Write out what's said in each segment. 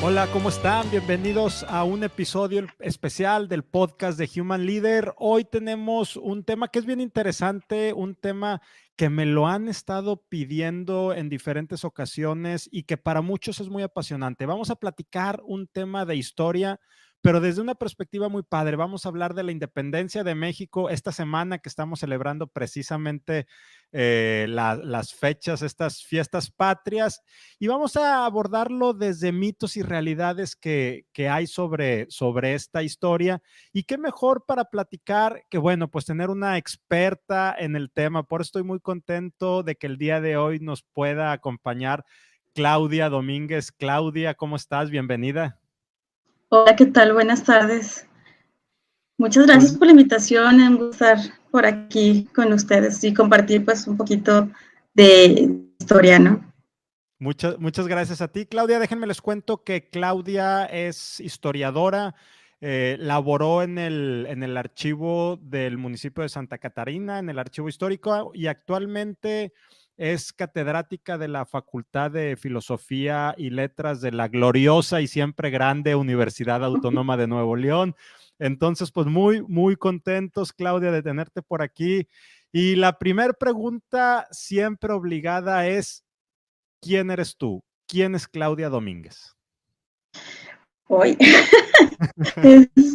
Hola, ¿cómo están? Bienvenidos a un episodio especial del podcast de Human Leader. Hoy tenemos un tema que es bien interesante, un tema que me lo han estado pidiendo en diferentes ocasiones y que para muchos es muy apasionante. Vamos a platicar un tema de historia, pero desde una perspectiva muy padre. Vamos a hablar de la independencia de México esta semana que estamos celebrando precisamente las fechas, estas fiestas patrias, y vamos a abordarlo desde mitos y realidades que hay sobre esta historia. Y qué mejor para platicar que, bueno, pues tener una experta en el tema. Por eso estoy muy contento de que el día de hoy nos pueda acompañar Claudia Domínguez. Claudia, ¿cómo estás? Bienvenida. Hola, ¿qué tal? Buenas tardes. Muchas Pues gracias por la invitación, en estar por aquí con ustedes y compartir pues un poquito de historia, ¿no? muchas gracias a ti, Claudia. Déjenme les cuento que Claudia es historiadora, laboró en el archivo del municipio de Santa Catarina, en el archivo histórico, y actualmente es catedrática de la Facultad de Filosofía y Letras de la gloriosa y siempre grande Universidad Autónoma de Nuevo León. Entonces, pues muy contentos, Claudia, de tenerte por aquí. Y la primera pregunta siempre obligada es, ¿quién eres tú? ¿Quién es Claudia Domínguez? Hoy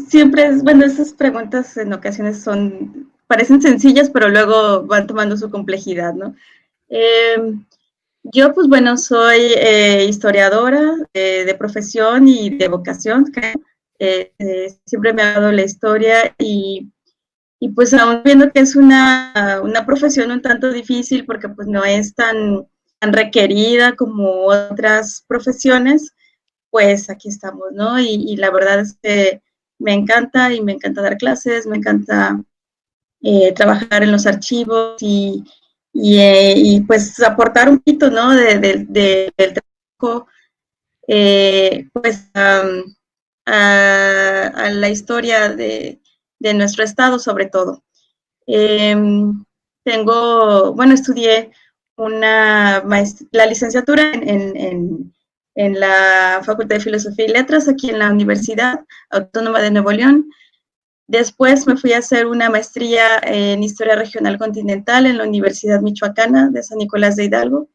siempre es, bueno, esas preguntas en ocasiones parecen sencillas, pero luego van tomando su complejidad, ¿no? Yo, pues bueno, soy historiadora de profesión y de vocación, creo. Siempre me ha dado la historia y pues aún viendo que es una profesión un tanto difícil porque pues no es tan requerida como otras profesiones, pues aquí estamos, ¿no? Y la verdad es que me encanta y me encanta dar clases, me encanta trabajar en los archivos y pues aportar un poquito, ¿no? Del trabajo, pues a la historia de nuestro estado sobre todo. Eh, estudié la licenciatura en la Facultad de Filosofía y Letras aquí en la Universidad Autónoma de Nuevo León. Después me fui a hacer una maestría en Historia Regional Continental en la Universidad Michoacana de San Nicolás de Hidalgo,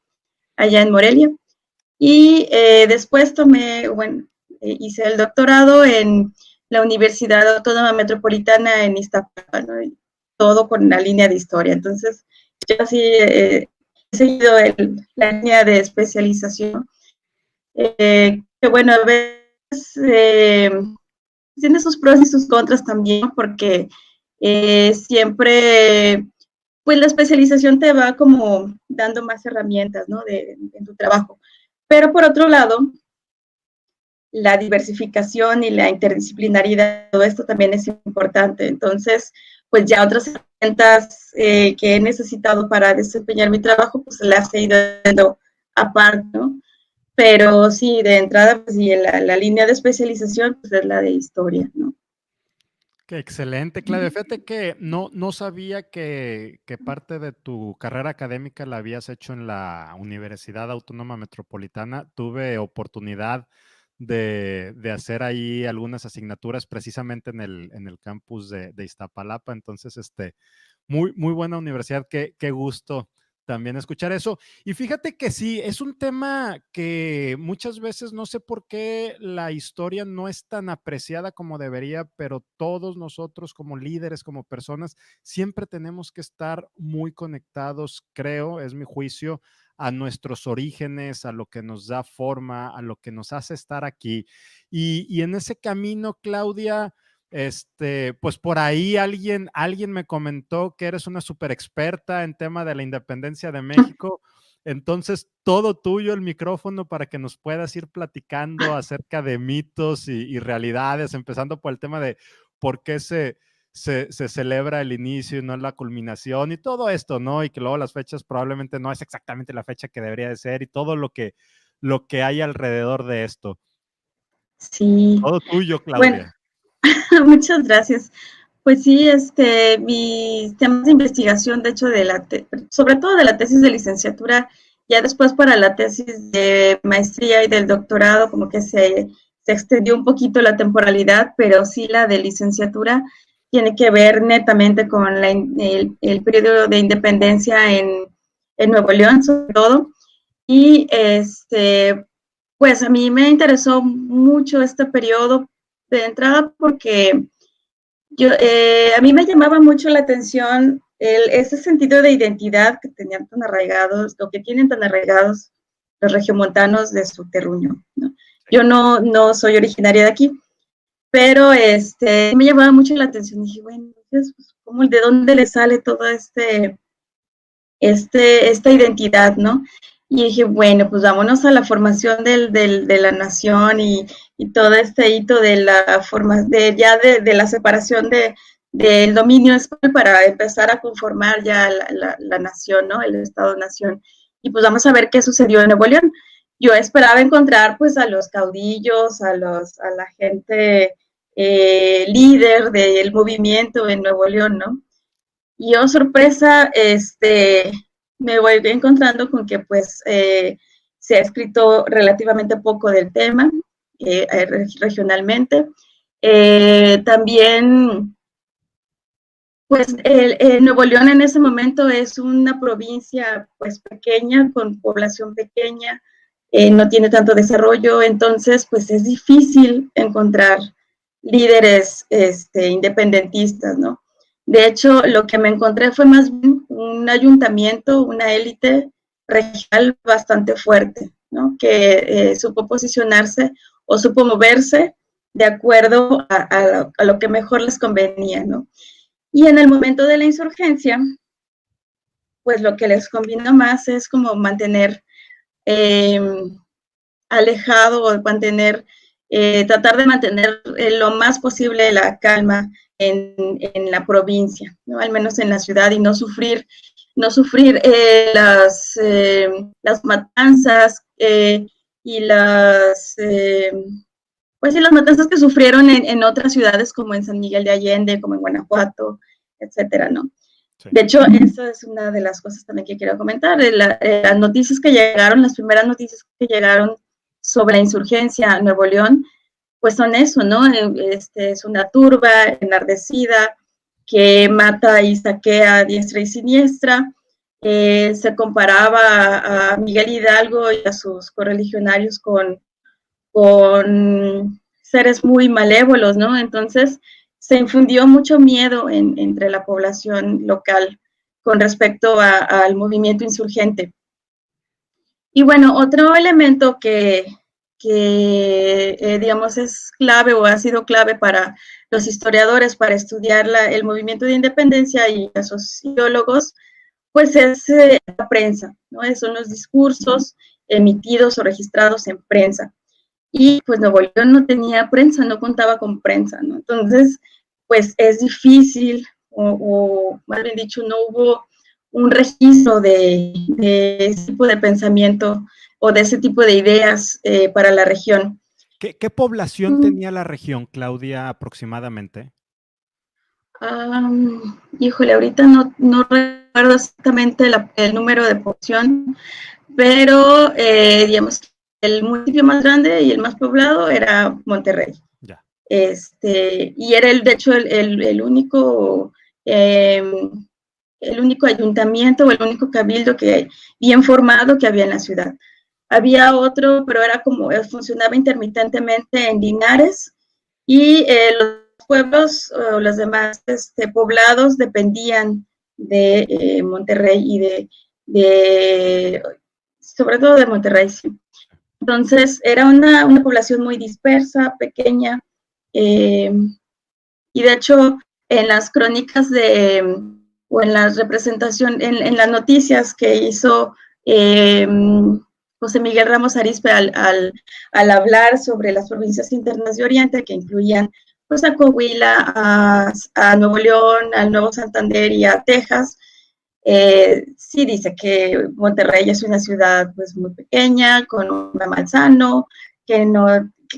allá en Morelia. Y después hice el doctorado en la Universidad Autónoma Metropolitana en Iztapalapa, ¿no? Todo con la línea de historia. Entonces, yo así he seguido la línea de especialización. Que bueno, a veces tiene sus pros y sus contras también, porque siempre, pues la especialización te va como dando más herramientas, ¿no? En tu trabajo. Pero por otro lado, la diversificación y la interdisciplinaridad, todo esto también es importante. Entonces, pues ya otras herramientas que he necesitado para desempeñar mi trabajo, pues las he ido dando aparte, ¿no? Pero sí, de entrada, pues sí, la línea de especialización pues, es la de historia, ¿no? Qué excelente, Claudia. Fíjate que no sabía que parte de tu carrera académica la habías hecho en la Universidad Autónoma Metropolitana. Tuve oportunidad de hacer ahí algunas asignaturas precisamente en el campus de Iztapalapa. Entonces, muy buena universidad. Qué gusto también escuchar eso. Y fíjate que sí, es un tema que muchas veces no sé por qué la historia no es tan apreciada como debería, pero todos nosotros como líderes, como personas, siempre tenemos que estar muy conectados, creo, es mi juicio, a nuestros orígenes, a lo que nos da forma, a lo que nos hace estar aquí. Y en ese camino, Claudia, pues por ahí alguien me comentó que eres una súper experta en tema de la independencia de México. Entonces, todo tuyo el micrófono para que nos puedas ir platicando acerca de mitos y realidades, empezando por el tema de por qué se celebra el inicio y no la culminación y todo esto, ¿no? Y que luego las fechas probablemente no es exactamente la fecha que debería de ser y todo lo que hay alrededor de esto. Sí, Todo tuyo, bueno, Claudia. muchas gracias. Pues sí, mis temas de investigación, de hecho, sobre todo de la tesis de licenciatura, ya después para la tesis de maestría y del doctorado, como que se se extendió un poquito la temporalidad, pero sí la de licenciatura tiene que ver netamente con el periodo de independencia en Nuevo León, sobre todo. Y pues a mí me interesó mucho este periodo de entrada porque a mí me llamaba mucho la atención ese sentido de identidad que tenían tan arraigados, o que tienen tan arraigados los regiomontanos de su terruño, ¿no? Yo no soy originaria de aquí, pero me llamaba mucho la atención. Dije, bueno, pues, ¿de dónde le sale todo esta identidad, ¿no? Y dije, bueno, pues vámonos a la formación de la nación y todo este hito de la de la separación del dominio español para empezar a conformar ya la nación, ¿no? El Estado-nación. Y pues vamos a ver qué sucedió en Nuevo León. Yo esperaba encontrar pues a los caudillos, a la gente líder del movimiento en Nuevo León, ¿no? Y oh, sorpresa, me voy encontrando con que pues se ha escrito relativamente poco del tema regionalmente. También, pues Nuevo León en ese momento es una provincia pues pequeña, con población pequeña, no tiene tanto desarrollo, entonces pues es difícil encontrar líderes independentistas, ¿no? De hecho, lo que me encontré fue más bien un ayuntamiento, una élite regional bastante fuerte, ¿no? Que supo posicionarse o supo moverse de acuerdo a lo que mejor les convenía, ¿no? Y en el momento de la insurgencia, pues lo que les convino más es como mantener alejado o tratar de mantener lo más posible la calma en la provincia, ¿no? Al menos en la ciudad, y no sufrir las matanzas y pues las matanzas que sufrieron en otras ciudades como en San Miguel de Allende, como en Guanajuato, etcétera, ¿no? Sí. De hecho, esa es una de las cosas también que quiero comentar. Las noticias que llegaron, las primeras noticias que llegaron sobre la insurgencia a Nuevo León, pues son eso, ¿no? Es una turba enardecida que mata y saquea a diestra y siniestra. Se comparaba a Miguel Hidalgo y a sus correligionarios con seres muy malévolos, ¿no? Entonces se infundió mucho miedo entre la población local con respecto al movimiento insurgente. Y bueno, otro elemento que digamos, es clave o ha sido clave para los historiadores para estudiar el movimiento de independencia y los sociólogos, pues es la prensa, ¿no? Son los discursos emitidos o registrados en prensa. Y pues Nuevo León no tenía prensa, no contaba con prensa, ¿no? Entonces, pues es difícil, o más bien dicho, no hubo un registro de ese tipo de pensamiento o de ese tipo de ideas para la región. ¿Qué población tenía la región, Claudia, aproximadamente? Híjole, ahorita no recuerdo exactamente el número de población, pero digamos, el municipio más grande y el más poblado era Monterrey. Ya. Y era de hecho el único ayuntamiento o el único cabildo bien formado que había en la ciudad. Había otro, pero era como, funcionaba intermitentemente en Linares, y los pueblos o los demás poblados dependían de Monterrey y sobre todo de Monterrey, sí. Entonces, era una población muy dispersa, pequeña, y de hecho, en las crónicas o en las representaciones, en las noticias que hizo José Miguel Ramos Arizpe al hablar sobre las provincias internas de Oriente, que incluían pues a Coahuila, a Nuevo León, al Nuevo Santander y a Texas, sí dice que Monterrey es una ciudad pues muy pequeña, con un mal sano, que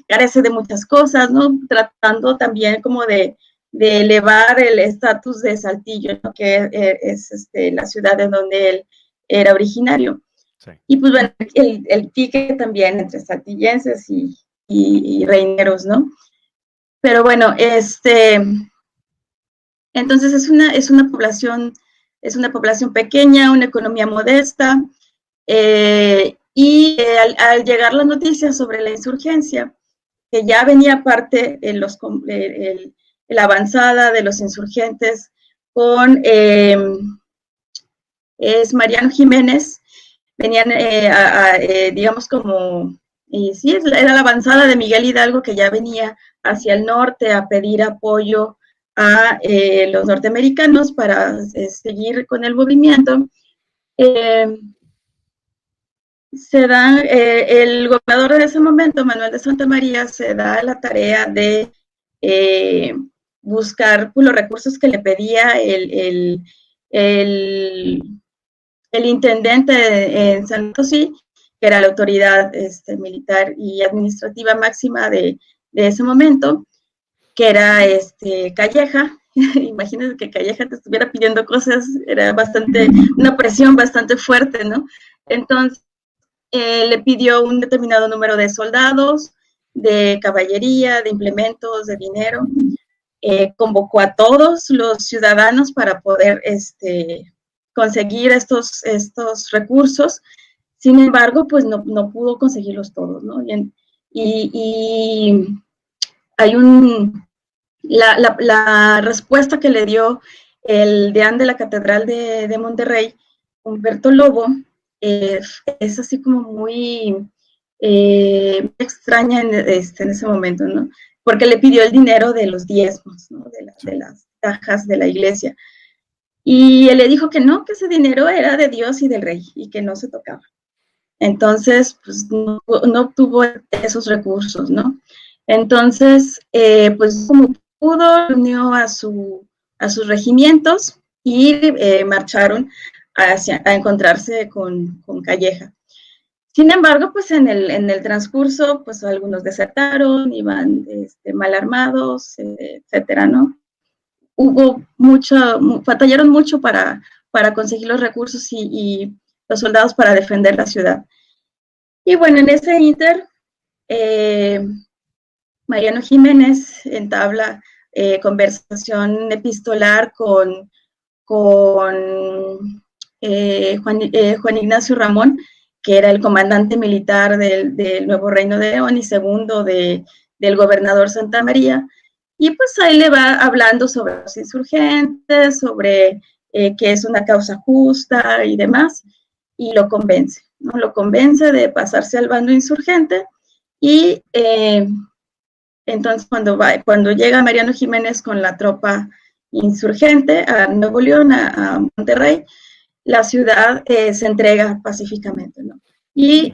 carece de muchas cosas, ¿no? Tratando también como de elevar el estatus de Saltillo, ¿no? Que es la ciudad en donde él era originario. Sí. Y pues bueno, el pique también entre saltillenses y reineros, ¿no? Pero bueno, entonces es una población pequeña, una economía modesta, al llegar las noticias sobre la insurgencia, que ya venía parte de la avanzada de los insurgentes con es Mariano Jiménez, venían, digamos, como, sí, era la avanzada de Miguel Hidalgo que ya venía hacia el norte a pedir apoyo a los norteamericanos para seguir con el movimiento. El gobernador de ese momento, Manuel de Santa María, se da la tarea de buscar los recursos que le pedía el intendente en San Potosí, que era la autoridad militar y administrativa máxima de ese momento, que era Calleja. Imagínense que Calleja te estuviera pidiendo cosas, era una presión bastante fuerte, ¿no? Entonces, le pidió un determinado número de soldados, de caballería, de implementos, de dinero. Convocó a todos los ciudadanos para poder conseguir estos recursos. Sin embargo, pues no pudo conseguirlos todos, ¿no? Y hay la respuesta que le dio el deán de la Catedral de Monterrey, Humberto Lobo, es así como muy extraña en ese momento, ¿no? Porque le pidió el dinero de los diezmos, ¿no? De las cajas de la iglesia. Y él le dijo que no, que ese dinero era de Dios y del rey y que no se tocaba. Entonces, pues no obtuvo esos recursos, ¿no? Entonces, pues como pudo, unió a sus regimientos y marcharon a encontrarse con Calleja. Sin embargo, pues en el transcurso, pues algunos desertaron, iban mal armados, etcétera, ¿no? Batallaron mucho para conseguir los recursos y los soldados para defender la ciudad. Y bueno, en ese inter, Mariano Jiménez entabla conversación epistolar con Juan Ignacio Ramón, que era el comandante militar del Nuevo Reino de León y segundo del gobernador Santa María. Y pues ahí le va hablando sobre los insurgentes, sobre que es una causa justa y demás, y lo convence, ¿no? Lo convence de pasarse al bando insurgente y entonces cuando llega Mariano Jiménez con la tropa insurgente a Nuevo León, a Monterrey, la ciudad se entrega pacíficamente, ¿no? Y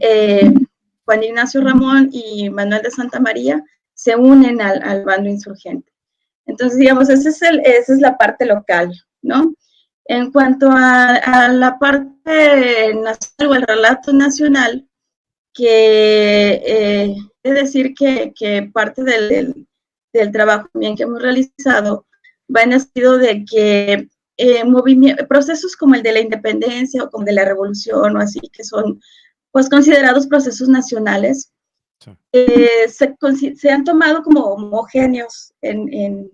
Juan Ignacio Ramón y Manuel de Santa María se unen al bando insurgente. Entonces, digamos, esa es la parte local, ¿no? En cuanto a la parte nacional o el relato nacional, que es decir que parte del trabajo bien que hemos realizado va en el sentido de que procesos como el de la independencia o como de la revolución o así, que son pues considerados procesos nacionales, sí. Se han tomado como homogéneos en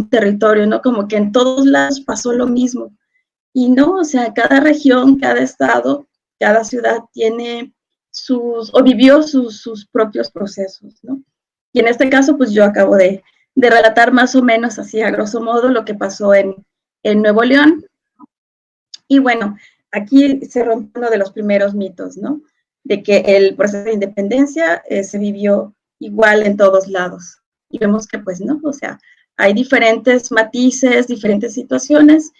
territorio, ¿no? Como que en todos lados pasó lo mismo. Y no, o sea, cada región, cada estado, cada ciudad tiene vivió sus propios procesos, ¿no? Y en este caso, pues yo acabo de relatar más o menos así, a grosso modo, lo que pasó en Nuevo León. Y bueno, aquí se rompe uno de los primeros mitos, ¿no? De que el proceso de independencia se vivió igual en todos lados. Y vemos que pues no, o sea, hay diferentes matices, diferentes situaciones,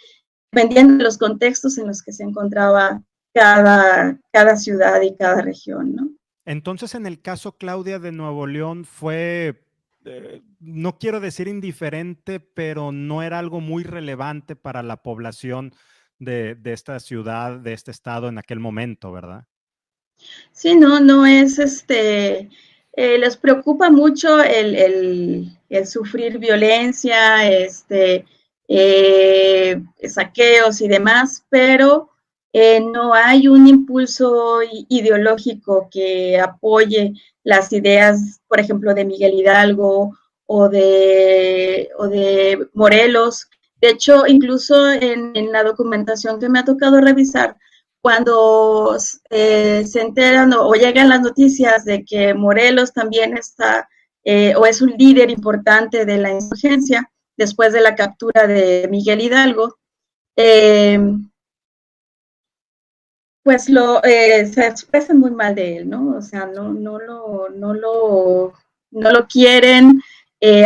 dependiendo de los contextos en los que se encontraba cada ciudad y cada región, ¿no? Entonces, en el caso, Claudia, de Nuevo León fue, no quiero decir indiferente, pero no era algo muy relevante para la población de esta ciudad, de este estado en aquel momento, ¿verdad? Sí, no es les preocupa mucho el sufrir violencia, saqueos y demás, pero No hay un impulso ideológico que apoye las ideas, por ejemplo, de Miguel Hidalgo o de Morelos. De hecho, incluso en la documentación que me ha tocado revisar, cuando se enteran o llegan las noticias de que Morelos también está o es un líder importante de la insurgencia después de la captura de Miguel Hidalgo, eh, pues se expresan muy mal de él, ¿no? O sea, no lo quieren,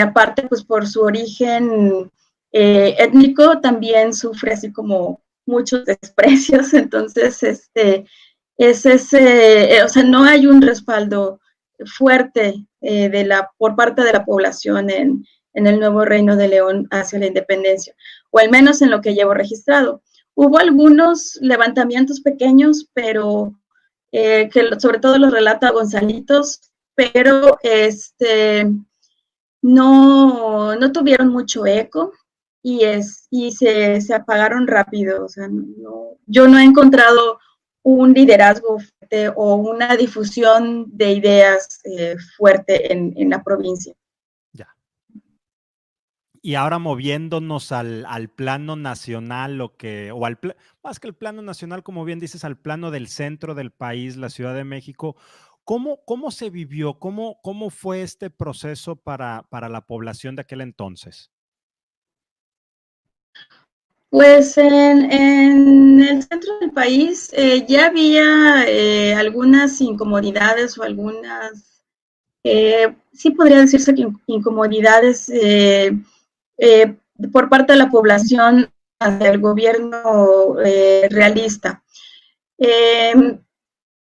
aparte pues por su origen étnico también sufre así como muchos desprecios, entonces o sea, no hay un respaldo fuerte por parte de la población en el nuevo Reino de León hacia la independencia, o al menos en lo que llevo registrado. Hubo algunos levantamientos pequeños, pero que sobre todo los relata Gonzalitos, pero no tuvieron mucho eco y se apagaron rápido. O sea, yo no he encontrado un liderazgo fuerte o una difusión de ideas fuerte en la provincia. Ya. Y ahora moviéndonos al plano nacional, más que el plano nacional, como bien dices, al plano del centro del país, la Ciudad de México, ¿cómo se vivió? ¿Cómo fue este proceso para la población de aquel entonces? Pues en el centro del país ya había algunas incomodidades o algunas, sí podría decirse que incomodidades eh, por parte de la población hacia el gobierno realista. Eh,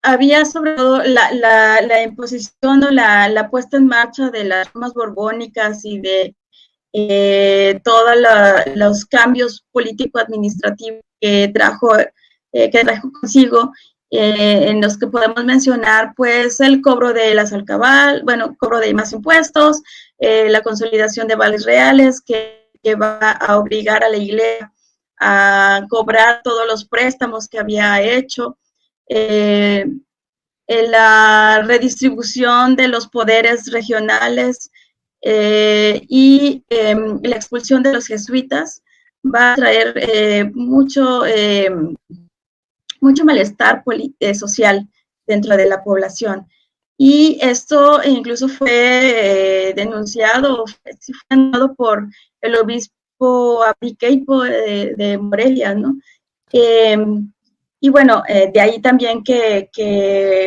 Había sobre todo la imposición o la puesta en marcha de las reformas borbónicas y de todos los cambios político-administrativos que trajo consigo, en los que podemos mencionar pues el cobro de las alcabal, bueno, cobro de más impuestos, la consolidación de vales reales que va a obligar a la iglesia a cobrar todos los préstamos que había hecho, eh, la redistribución de los poderes regionales la expulsión de los jesuitas va a traer mucho malestar social dentro de la población. Y esto incluso fue denunciado, fue por el obispo Abriqueipo de Morelia, ¿no? Y bueno, de ahí también que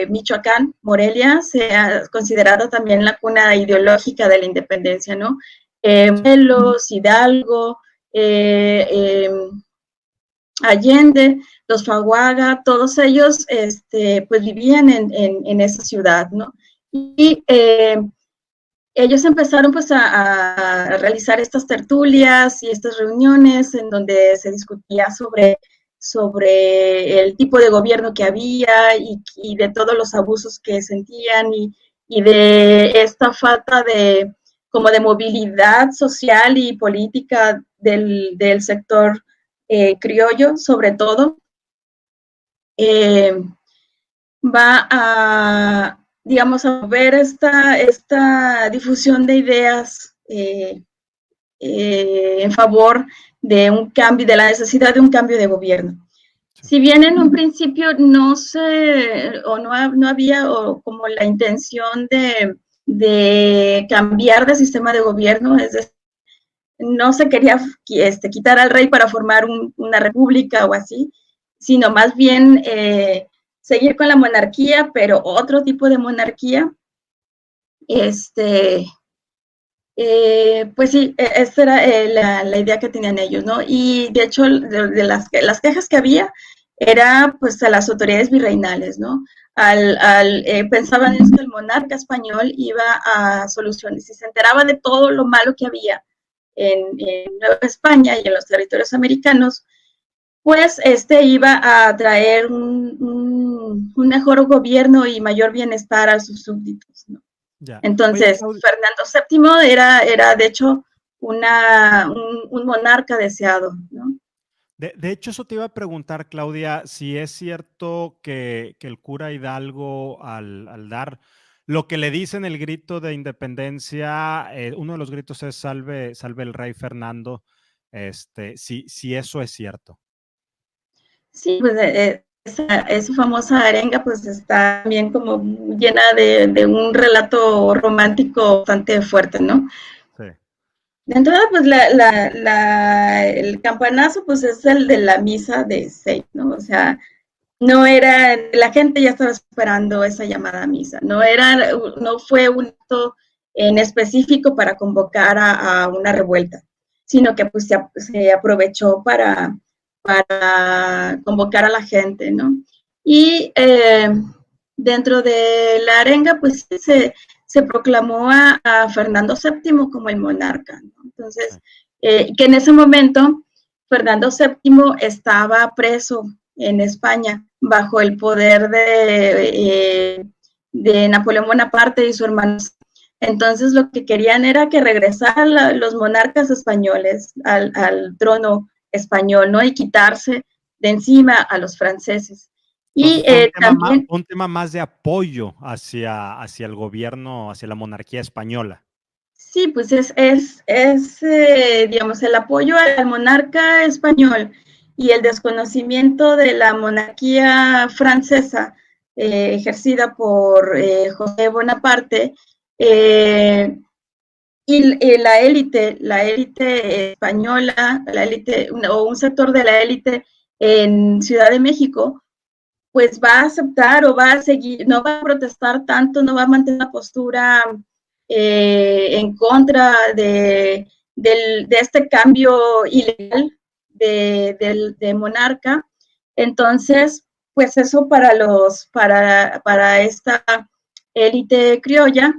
Michoacán, Morelia, sea considerada también la cuna ideológica de la independencia, ¿no? Morelos, Hidalgo, Allende, los Faguaga, todos ellos pues vivían en esa ciudad, ¿no? Y ellos empezaron pues a realizar estas tertulias y estas reuniones en donde se discutía sobre el tipo de gobierno que había y de todos los abusos que sentían y de esta falta de como de movilidad social y política del sector criollo, sobre todo, eh, va a, digamos, a ver esta difusión de ideas en favor de un cambio, de la necesidad de un cambio de gobierno. Sí. Si bien en un principio no se, o no había o como la intención de cambiar de sistema de gobierno, es decir, no se quería quitar al rey para formar una república o así, sino más bien seguir con la monarquía, pero otro tipo de monarquía. Pues sí, esa era la idea que tenían ellos, ¿no? Y de hecho, de las quejas que había, era pues a las autoridades virreinales, ¿no? Pensaban es que el monarca español iba a solucionar, si se enteraba de todo lo malo que había en Nueva España y en los territorios americanos, pues iba a traer un mejor gobierno y mayor bienestar a sus súbditos, ¿no? Ya. Oye, Entonces, Claudia, Fernando VII era de hecho un monarca deseado, ¿no? De hecho, eso te iba a preguntar, Claudia, si es cierto que el cura Hidalgo, al dar lo que le dicen el grito de independencia, uno de los gritos es salve, salve el rey Fernando, si eso es cierto. Sí, pues esa famosa arenga pues está también como llena de un relato romántico bastante fuerte, ¿no? Sí, De entrada, pues el campanazo pues es el de la misa de 6, ¿no? O sea, no era, la gente ya estaba esperando esa llamada a misa, no fue un acto en específico para convocar a una revuelta, sino que pues se aprovechó para convocar a la gente, ¿no? Y dentro de la arenga, pues se proclamó a Fernando VII como el monarca, ¿no? sí. Entonces, que en ese momento Fernando VII estaba preso en España bajo el poder de Napoleón Bonaparte y su hermano. Entonces lo que querían era que regresaran los monarcas españoles al trono español, ¿no? Y quitarse de encima a los franceses. Y Entonces fue también, un tema más de apoyo hacia el gobierno, hacia la monarquía española. sí, pues digamos, el apoyo al monarca español y el desconocimiento de la monarquía francesa ejercida por José Bonaparte eh, y la élite española, la élite o un sector de la élite en Ciudad de México, pues va a aceptar o va a seguir, no va a protestar tanto, no va a mantener una postura en contra de este cambio ilegal de monarca. Entonces, pues eso para esta élite criolla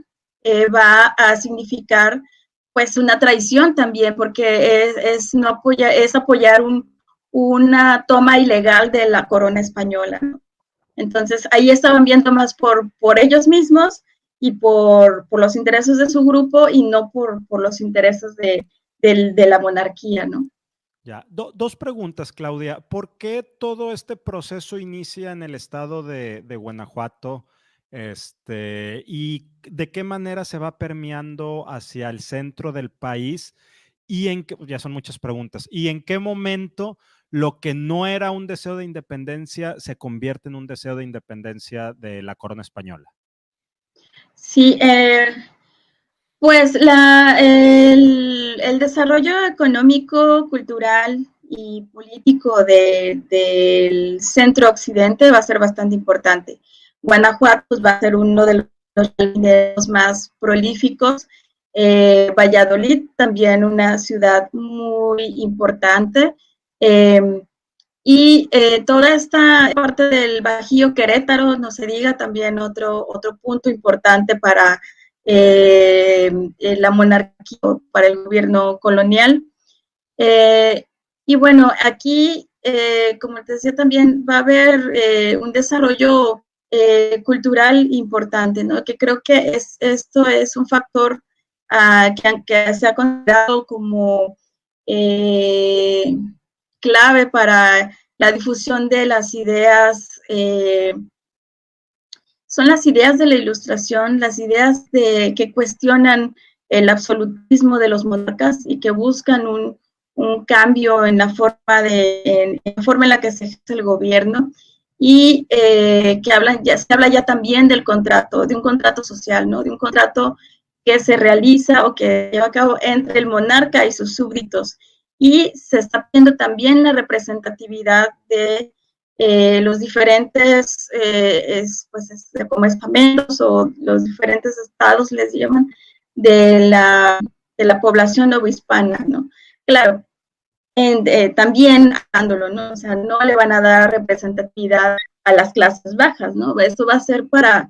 va a significar pues una traición también, porque no es apoyar una toma ilegal de la corona española, ¿no? Entonces ahí estaban viendo más por ellos mismos y por los intereses de su grupo y no por los intereses de la monarquía, ¿no? Ya, dos preguntas, Claudia. ¿Por qué todo este proceso inicia en el estado de Guanajuato? ¿Y de qué manera se va permeando hacia el centro del país? Y ya son muchas preguntas. ¿Y en qué momento lo que no era un deseo de independencia se convierte en un deseo de independencia de la corona española? Sí, pues el desarrollo económico, cultural y político del centro occidente va a ser bastante importante. Guanajuato pues, va a ser uno de los mineros más prolíficos. Valladolid también una ciudad muy importante. Y toda esta parte del Bajío Querétaro, no se diga, también otro punto importante para la monarquía, para el gobierno colonial. Eh, y bueno, aquí, como te decía, también va a haber un desarrollo cultural importante, ¿no? Que creo que esto es un factor que se ha considerado como eh, clave para la difusión de las ideas, son las ideas de la ilustración, las ideas que cuestionan el absolutismo de los monarcas y que buscan un cambio en la en la forma en la que se ejerce el gobierno y se habla ya también del contrato, de un contrato social, ¿no? De un contrato que se realiza o que lleva a cabo entre el monarca y sus súbditos. Y se está viendo también la representatividad de los diferentes, como estamentos o los diferentes estados, les llaman, de la población novohispana, ¿no? Claro, también dándolo, ¿no? O sea, no le van a dar representatividad a las clases bajas, ¿no? Esto va a ser para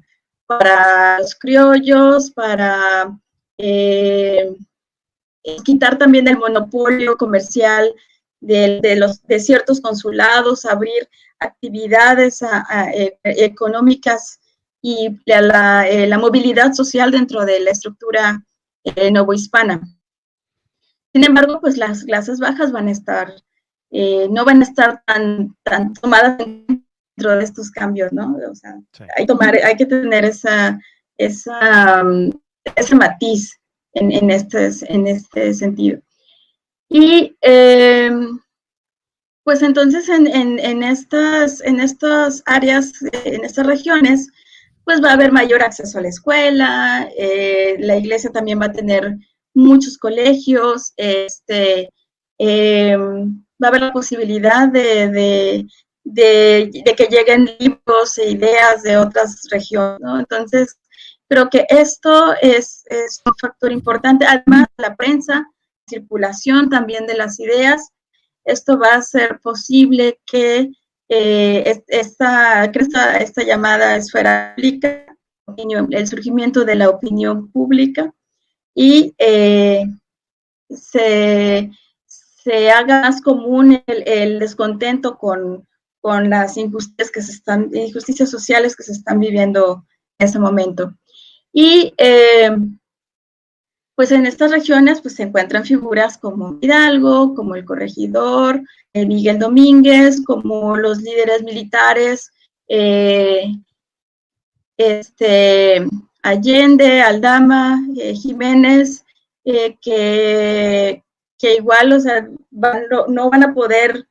los criollos, para quitar también el monopolio comercial de ciertos consulados, abrir actividades económicas y la movilidad social dentro de la estructura novohispana. Sin embargo, pues las clases bajas van a estar no van a estar tan tomadas dentro de estos cambios, ¿no? O sea, sí, hay que tener ese matiz en este sentido. Y pues entonces en estas áreas, en estas regiones, pues va a haber mayor acceso a la escuela, la iglesia también va a tener muchos colegios, va a haber la posibilidad de que lleguen libros e ideas de otras regiones, ¿no? Entonces, creo que esto es un factor importante, además de la prensa, circulación también de las ideas. Esto va a hacer posible que esta llamada esfera pública, el surgimiento de la opinión pública y se haga más común el descontento con las injusticias sociales que se están viviendo en ese momento. Y pues en estas regiones pues se encuentran figuras como Hidalgo, como el corregidor, Miguel Domínguez, como los líderes militares, Allende, Aldama, Jiménez, que igual, o sea, no van a poder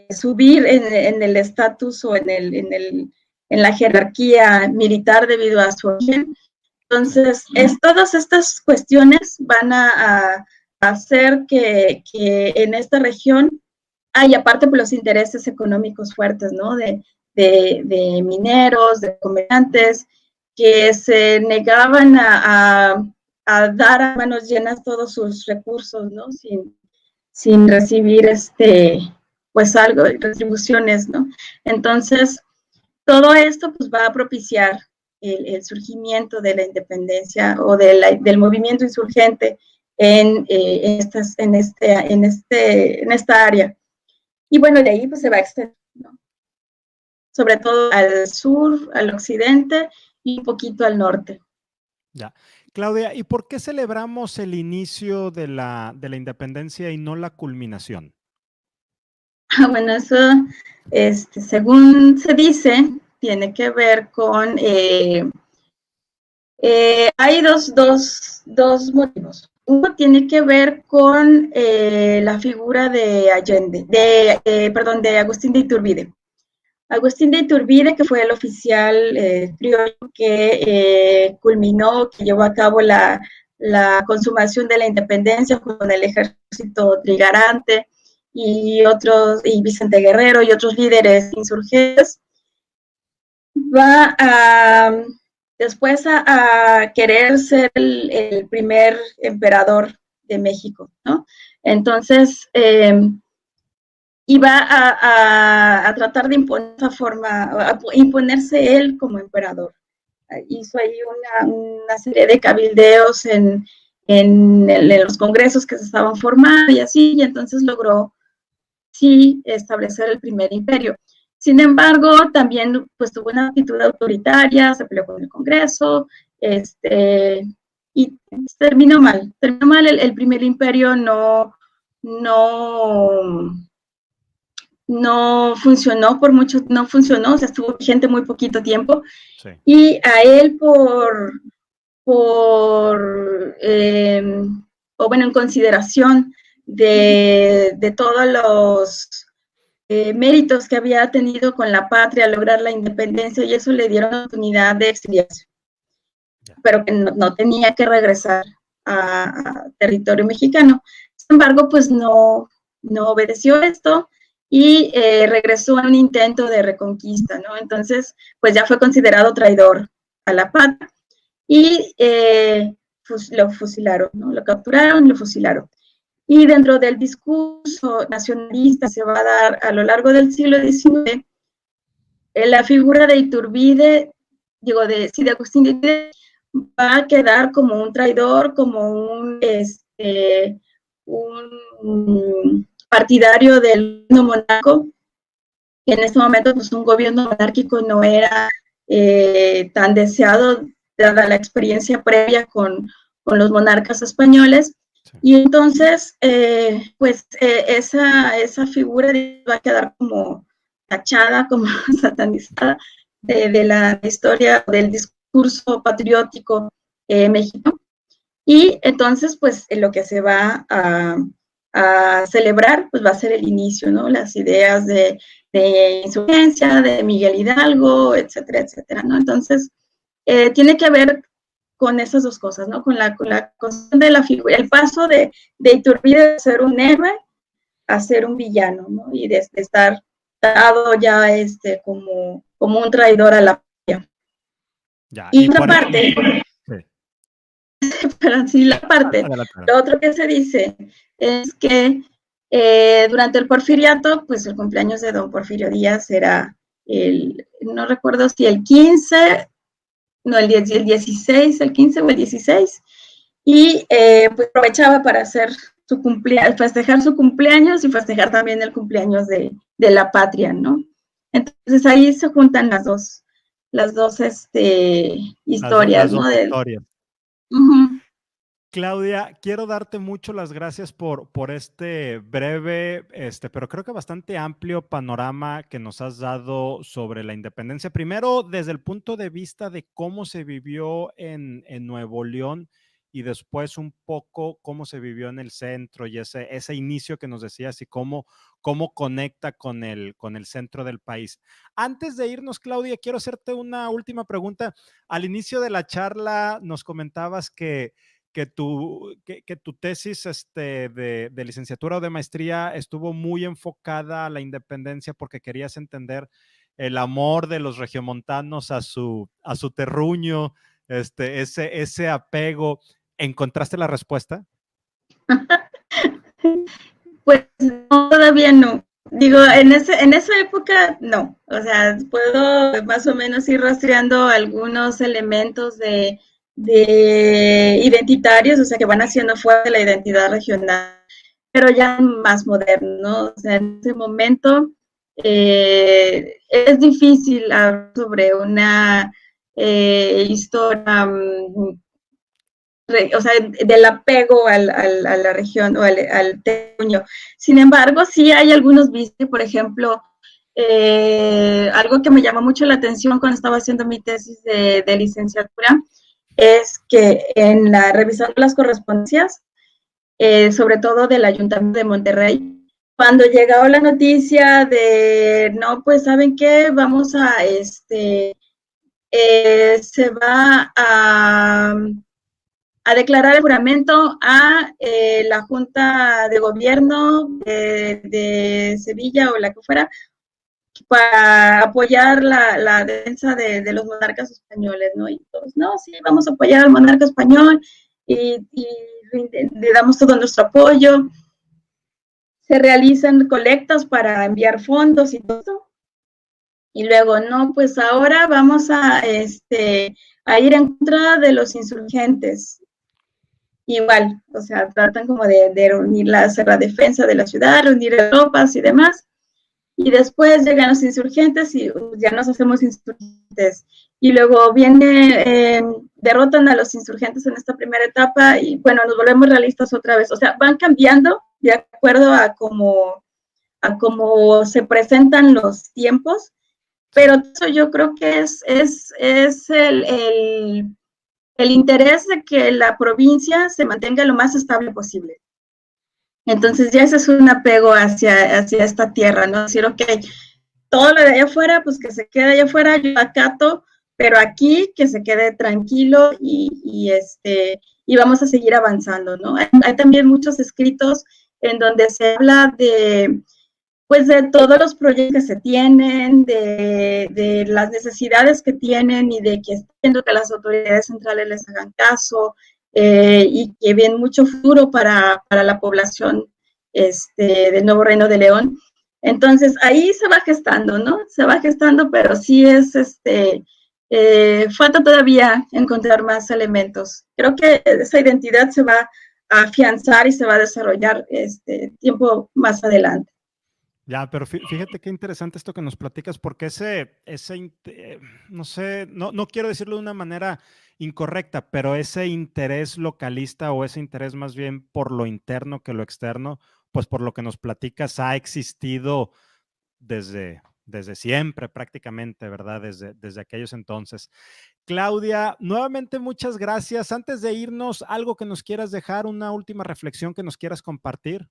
subir en el estatus o en la jerarquía militar debido a su origen. Entonces, todas estas cuestiones van a hacer que en esta región haya, aparte por los intereses económicos fuertes, ¿no? De mineros, de comerciantes, que se negaban a dar a manos llenas todos sus recursos, ¿no? Sin recibir, pues algo, retribuciones, ¿no? Entonces, todo esto pues va a propiciar el surgimiento de la independencia o del movimiento insurgente en esta área. Y bueno, de ahí pues se va a extender, ¿no? Sobre todo al sur, al occidente y un poquito al norte. Ya. Claudia, ¿y por qué celebramos el inicio de la independencia y no la culminación? Bueno, eso, según se dice, tiene que ver con, hay dos motivos. Uno tiene que ver con la figura de Allende, de Agustín de Iturbide. Agustín de Iturbide, que fue el oficial criollo que culminó, que llevó a cabo la consumación de la independencia con el ejército trigarante y Vicente Guerrero y otros líderes insurgentes, va después a querer ser el primer emperador de México, ¿no? Entonces, iba a tratar de imponerse él como emperador. Hizo ahí una serie de cabildeos en los congresos que se estaban formando y así, y entonces logró, sí, establecer el primer imperio. Sin embargo, también pues tuvo una actitud autoritaria, se peleó con el Congreso, y terminó mal el primer imperio, no funcionó o sea, estuvo vigente muy poquito tiempo, sí. Y a él en consideración de todos los méritos que había tenido con la patria, lograr la independencia, y eso le dieron la oportunidad de exiliarse, pero que no tenía que regresar a territorio mexicano. Sin embargo, pues no obedeció esto y regresó a un intento de reconquista, ¿no? Entonces, pues ya fue considerado traidor a la patria y lo fusilaron, ¿no? Lo capturaron y lo fusilaron. Y dentro del discurso nacionalista se va a dar a lo largo del siglo XIX, la figura de Iturbide, de Agustín de Iturbide, va a quedar como un traidor, como un partidario del gobierno monárquico, que en este momento pues un gobierno monárquico no era tan deseado, dada la experiencia previa con los monarcas españoles, Sí. Y entonces, esa figura va a quedar como tachada, como satanizada de la historia, del discurso patriótico mexicano. Y entonces, pues, lo que se va a celebrar, pues va a ser el inicio, ¿no? Las ideas de insurgencia, de Miguel Hidalgo, etcétera, etcétera, ¿no? Entonces, tiene que ver con esas dos cosas, ¿no? Con la cuestión de la figura, el paso de Iturbide de ser un héroe a ser un villano, ¿no? Y de estar dado ya como un traidor a la patria. Ya, Y y otra por eso... parte, Sí. pero sí la parte, Adelante, lo adelante. otro que se dice es que durante el porfiriato, pues el cumpleaños de don Porfirio Díaz era no recuerdo si el 15, no, el 16, el 15 o el 16, y pues aprovechaba para hacer su cumpleaños, festejar su cumpleaños y festejar también el cumpleaños de la patria, ¿no? Entonces ahí se juntan las dos Las historias, dos ¿no? historias. Uh-huh. Claudia, quiero darte mucho las gracias por este breve, pero creo que bastante amplio panorama que nos has dado sobre la independencia. Primero, desde el punto de vista de cómo se vivió en Nuevo León y después un poco cómo se vivió en el centro y ese inicio que nos decías y cómo conecta con el centro del país. Antes de irnos, Claudia, quiero hacerte una última pregunta. Al inicio de la charla nos comentabas que tu tesis de licenciatura o de maestría estuvo muy enfocada a la independencia porque querías entender el amor de los regiomontanos a su terruño, ese apego. ¿Encontraste la respuesta? Pues no, todavía no. Digo, en esa época no. O sea, puedo más o menos ir rastreando algunos elementos de identitarios, o sea, que van haciendo fuerte la identidad regional, pero ya más moderno, ¿no? O sea, en ese momento es difícil hablar sobre una historia o sea, del apego a la región o al terruño. Sin embargo, sí hay algunos vicios, por ejemplo, algo que me llamó mucho la atención cuando estaba haciendo mi tesis de licenciatura es que en la revisión de las correspondencias, sobre todo del Ayuntamiento de Monterrey, cuando llegó la noticia de, no, pues, ¿saben qué? Vamos a, se va a declarar el juramento a la Junta de Gobierno de Sevilla o la que fuera para apoyar la defensa de los monarcas españoles, ¿no? Y todos, no, sí, vamos a apoyar al monarca español y le damos todo nuestro apoyo. Se realizan colectas para enviar fondos y todo. Y luego, no, pues ahora vamos a ir en contra de los insurgentes. Igual, o sea, tratan como de reunir hacer la defensa de la ciudad, reunir tropas y demás, y después llegan los insurgentes y ya nos hacemos insurgentes. Y luego derrotan a los insurgentes en esta primera etapa y bueno, nos volvemos realistas otra vez. O sea, van cambiando de acuerdo a cómo se presentan los tiempos, pero eso yo creo que es el interés de que la provincia se mantenga lo más estable posible. Entonces ya ese es un apego hacia esta tierra, ¿no? Decir, ok, todo lo de allá afuera, pues que se quede allá afuera, yo acato, pero aquí que se quede tranquilo y vamos a seguir avanzando, ¿no? Hay también muchos escritos en donde se habla pues de todos los proyectos que se tienen, de las necesidades que tienen y de que están viendo que las autoridades centrales les hagan caso y que ven mucho futuro para la población del nuevo Reino de León. Entonces ahí se va gestando, ¿no? Se va gestando, pero sí falta todavía encontrar más elementos. Creo que esa identidad se va a afianzar y se va a desarrollar tiempo más adelante. Ya, pero fíjate qué interesante esto que nos platicas, porque no sé, no quiero decirlo de una manera incorrecta, pero ese interés localista o ese interés más bien por lo interno que lo externo, pues por lo que nos platicas ha existido desde siempre prácticamente, ¿verdad? Desde aquellos entonces. Claudia, nuevamente muchas gracias. Antes de irnos, algo que nos quieras dejar, una última reflexión que nos quieras compartir.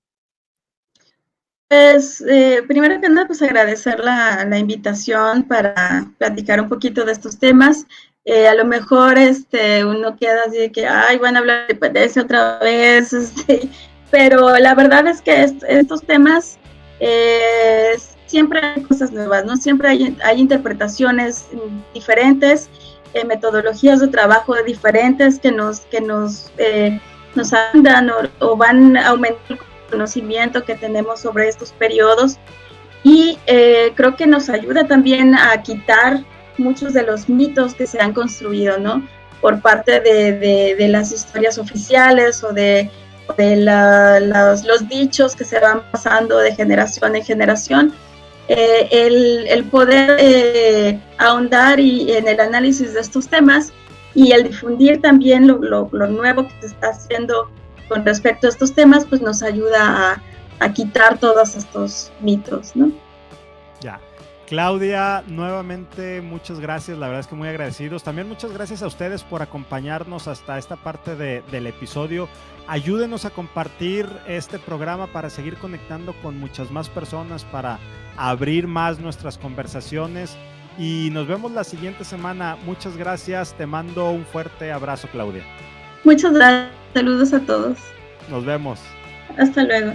Pues, primero que nada, pues agradecer la invitación para platicar un poquito de estos temas. A lo mejor uno queda así de que, ay, van a hablar de dependencia otra vez, pero la verdad es que estos temas siempre hay cosas nuevas, ¿no? Siempre hay interpretaciones diferentes, metodologías de trabajo diferentes que nos ayudan o van aumentando conocimiento que tenemos sobre estos periodos y creo que nos ayuda también a quitar muchos de los mitos que se han construido, ¿no? Por parte de las historias oficiales o de los dichos que se van pasando de generación en generación. El poder ahondar en el análisis de estos temas y el difundir también lo nuevo que se está haciendo con respecto a estos temas, pues nos ayuda a quitar todos estos mitos, ¿no? Ya. Claudia, nuevamente muchas gracias, la verdad es que muy agradecidos. También muchas gracias a ustedes por acompañarnos hasta esta parte del episodio. Ayúdenos a compartir este programa para seguir conectando con muchas más personas, para abrir más nuestras conversaciones y nos vemos la siguiente semana. Muchas gracias, te mando un fuerte abrazo, Claudia. Muchas gracias, saludos a todos. Nos vemos. Hasta luego.